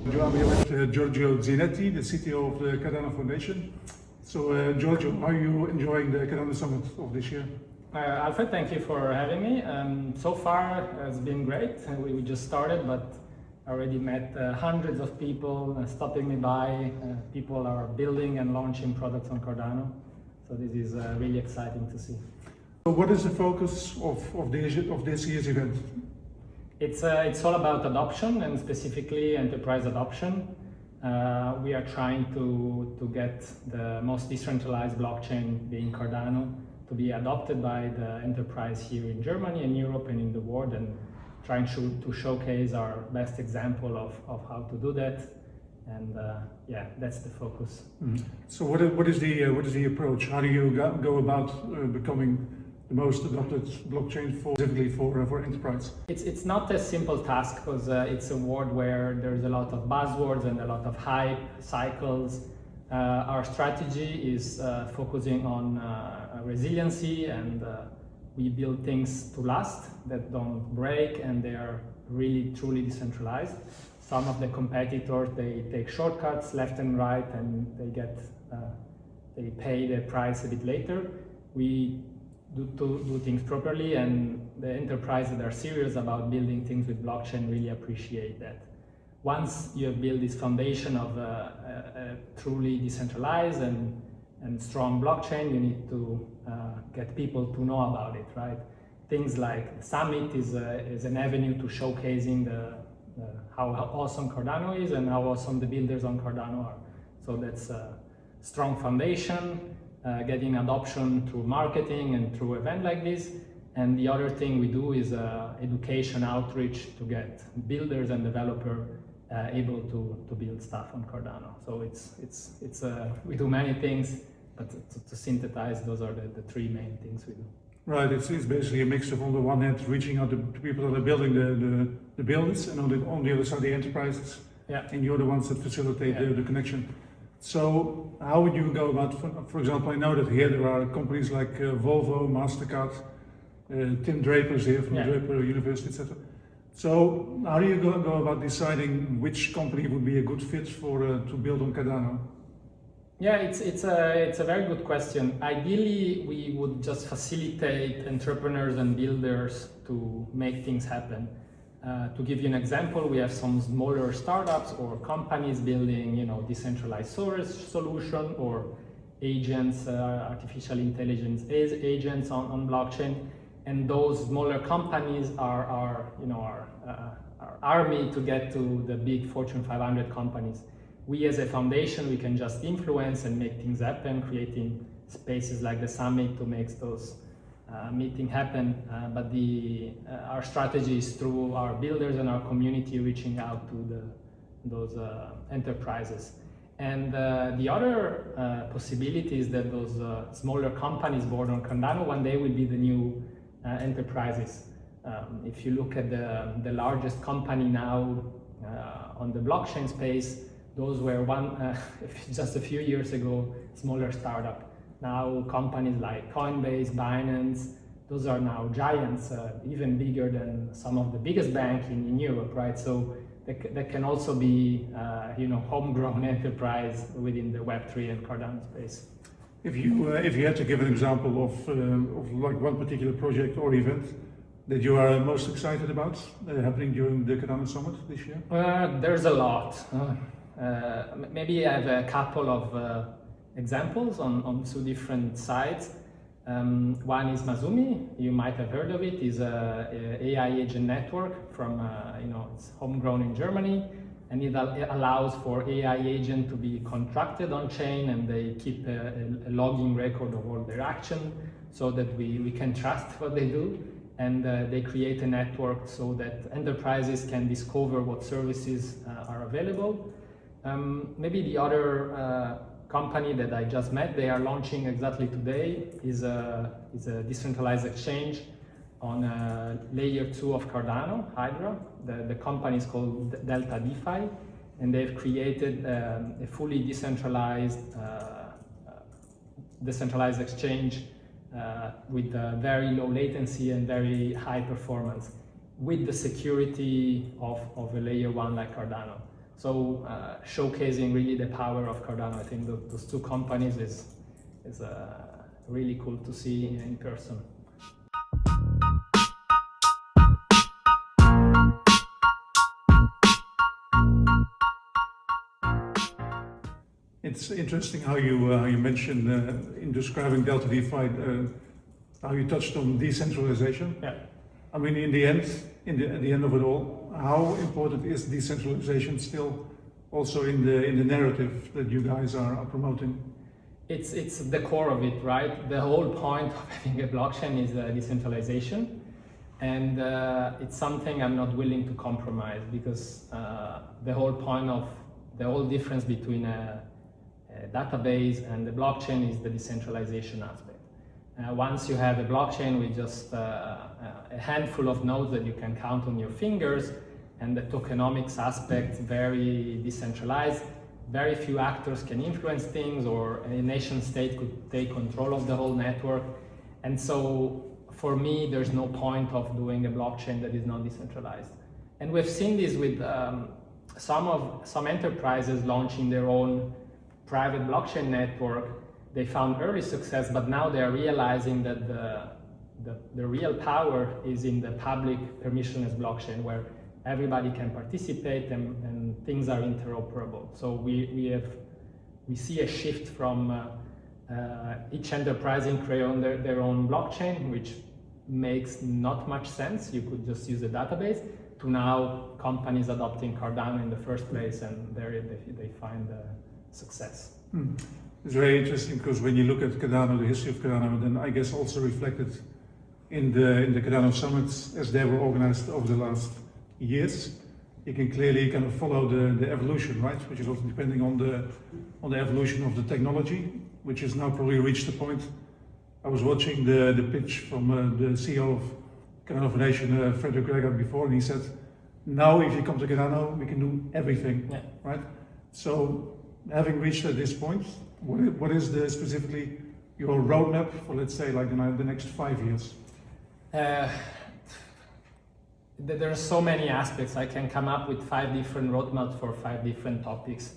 I'm here with Giorgio Zinetti, the CTO of the Cardano Foundation. So, Giorgio, how are you enjoying the Cardano Summit of this year? Alfred, thank you for having me. So far, it's been great. We just started, but already met hundreds of people stopping me by. People are building and launching products on Cardano. So this is really exciting to see. So what is the focus of this year's event? It's all about adoption, and specifically enterprise adoption. We are trying to get the most decentralized blockchain, being Cardano, to be adopted by the enterprise here in Germany and Europe and in the world, and trying to showcase our best example of how to do that. And yeah, that's the focus. Mm-hmm. So what is the approach? How do you go about becoming the most adopted blockchain specifically for enterprise? It's not a simple task, because it's a world where there's a lot of buzzwords and a lot of hype cycles. Our strategy is focusing on resiliency, and we build things to last, that don't break, and they are really truly decentralized. Some of the competitors, they take shortcuts left and right, and they pay the price a bit later. We do things properly, and the enterprises that are serious about building things with blockchain really appreciate that. Once you have built this foundation of a truly decentralized and strong blockchain, you need to get people to know about it, right? Things like the Summit is an avenue to showcasing how awesome Cardano is and how awesome the builders on Cardano are. So that's a strong foundation. Getting adoption through marketing and through events like this. And the other thing we do is education outreach to get builders and developers able to build stuff on Cardano. So we do many things, but to synthesize, those are the three main things we do. Right, it's basically a mix of, on the one hand, reaching out to people that are building the buildings, and on the other side, the enterprises. Yeah. And you're the ones that facilitate the connection. So how would you go about, for example, I know that here there are companies like Volvo, MasterCard, Tim Draper's here from Draper University, etc. So how do you go about deciding which company would be a good fit to build on Cardano? Yeah, it's a very good question. Ideally, we would just facilitate entrepreneurs and builders to make things happen. To give you an example, we have some smaller startups or companies building, decentralized storage solution or agents, artificial intelligence agents on blockchain, and those smaller companies are our army to get to the big Fortune 500 companies. We as a foundation, we can just influence and make things happen, creating spaces like the Summit to make those meeting happen, but our strategy is through our builders and our community reaching out to those enterprises. And the other possibility is that those smaller companies born on Cardano one day will be the new enterprises. If you look at the largest company now on the blockchain space, those were just a few years ago, smaller startup. Now companies like Coinbase, Binance, those are now giants, even bigger than some of the biggest banks in Europe, right? So that can also be, homegrown enterprise within the Web3 and Cardano space. If you had to give an example of like one particular project or event that you are most excited about happening during the Cardano Summit this year? There's a lot. Maybe I have a couple of examples on two different sides. One is Masumi. You might have heard of it. It's an AI agent network from it's homegrown in Germany, and it allows for AI agent to be contracted on chain, and they keep a logging record of all their action so that we can trust what they do. And they create a network so that enterprises can discover what services are available. Maybe the other company that I just met, they are launching exactly today, is a decentralized exchange on layer 2 of Cardano, Hydra. The company is called DeltaDeFi, and they've created a fully decentralized exchange with very low latency and very high performance, with the security of a layer 1 like Cardano. So showcasing really the power of Cardano. I think those two companies is really cool to see in person. It's interesting how you mentioned in describing DeltaDeFi how you touched on decentralization. Yeah. I mean, at the end of it all, how important is decentralization still, also in the narrative that you guys are promoting? It's the core of it, right? The whole point of having a blockchain is decentralization, and it's something I'm not willing to compromise, because the whole difference between a database and the blockchain is the decentralization aspect. Once you have a blockchain with just a handful of nodes that you can count on your fingers, and the tokenomics aspect very decentralized, very few actors can influence things, or a nation state could take control of the whole network. And so for me, there's no point of doing a blockchain that is not decentralized. And we've seen this with some enterprises launching their own private blockchain network. They found early success, but now they are realizing that the real power is in the public permissionless blockchain, where everybody can participate and things are interoperable. So we see a shift from each enterprise creating their own blockchain, which makes not much sense. You could just use a database, to now companies adopting Cardano in the first place, and there they find success. It's very interesting, because when you look at Cardano, the history of Cardano, then I guess also reflected in the Cardano Summits as they were organized over the last years, you can clearly kind of follow the evolution, right? Which is also depending on the evolution of the technology, which has now probably reached the point. I was watching the pitch from the CEO of Cardano Foundation, Frederick Greger, before, and he said, now if you come to Cardano, we can do everything, right? So having reached at this point, what is specifically your roadmap for, let's say, like the next 5 years? There are so many aspects. I can come up with 5 different roadmaps for 5 different topics.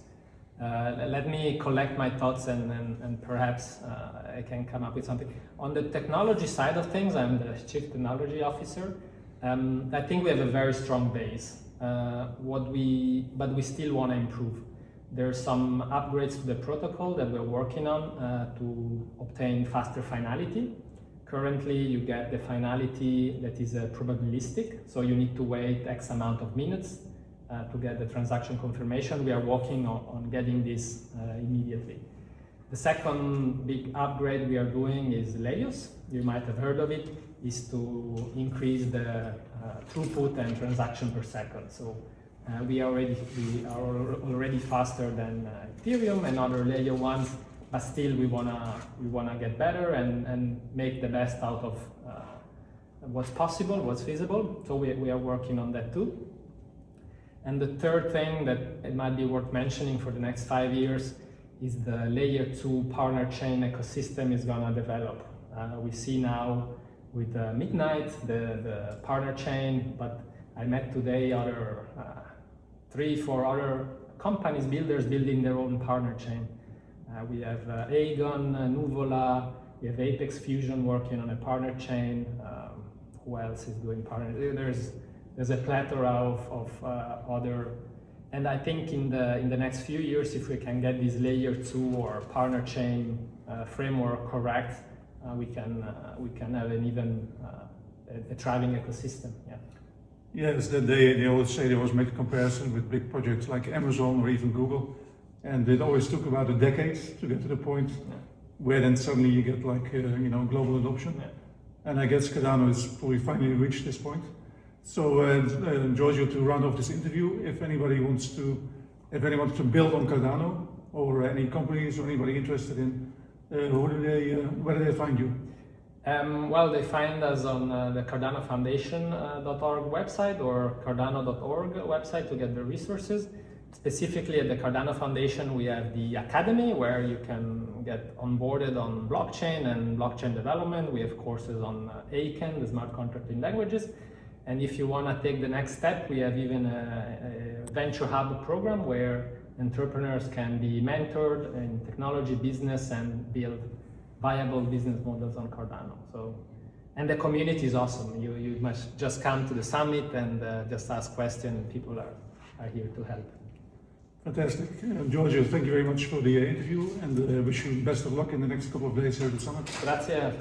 Let me collect my thoughts, and perhaps I can come up with something. On the technology side of things, I'm the Chief Technology Officer. I think we have a very strong base, but we still want to improve. There are some upgrades to the protocol that we're working on to obtain faster finality. Currently, you get the finality that is probabilistic, so you need to wait X amount of minutes to get the transaction confirmation. We are working on getting this immediately. The second big upgrade we are doing is Leios. You might have heard of it. Is to increase the throughput and transaction per second. So we are already faster than Ethereum and other layer ones, but still we wanna get better and make the best out of what's possible, what's feasible. So we are working on that too. And the third thing that it might be worth mentioning for the next 5 years is the layer 2 partner chain ecosystem is gonna develop. We see now with Midnight, the partner chain, but I met today other 3-4 other companies, builders building their own partner chain. We have Iagon, Nuvola, we have Apex Fusion working on a partner chain. Who else is doing partner? There's a plethora of other, and I think in the next few years, if we can get this layer 2 or partner chain framework correct, we can have an even a thriving ecosystem. Yes, they always say, they always make a comparison with big projects like Amazon or even Google, and it always took about a decade to get to the point where then suddenly you get like global adoption. And I guess Cardano has probably finally reached this point. So Giorgio, to round off this interview, if anyone wants to build on Cardano, or any companies or anybody interested in, where do they find you? Well, they find us on the CardanoFoundation.org website or Cardano.org website to get the resources. Specifically at the Cardano Foundation, we have the Academy, where you can get onboarded on blockchain and blockchain development. We have courses on Aiken, the smart contracting languages. And if you want to take the next step, we have even a Venture Hub program where entrepreneurs can be mentored in technology, business, and build viable business models on Cardano. So, and the community is awesome. You must just come to the summit and just ask questions. People are here to help. Fantastic. Giorgio, thank you very much for the interview, and wish you best of luck in the next couple of days here at the summit. Grazie.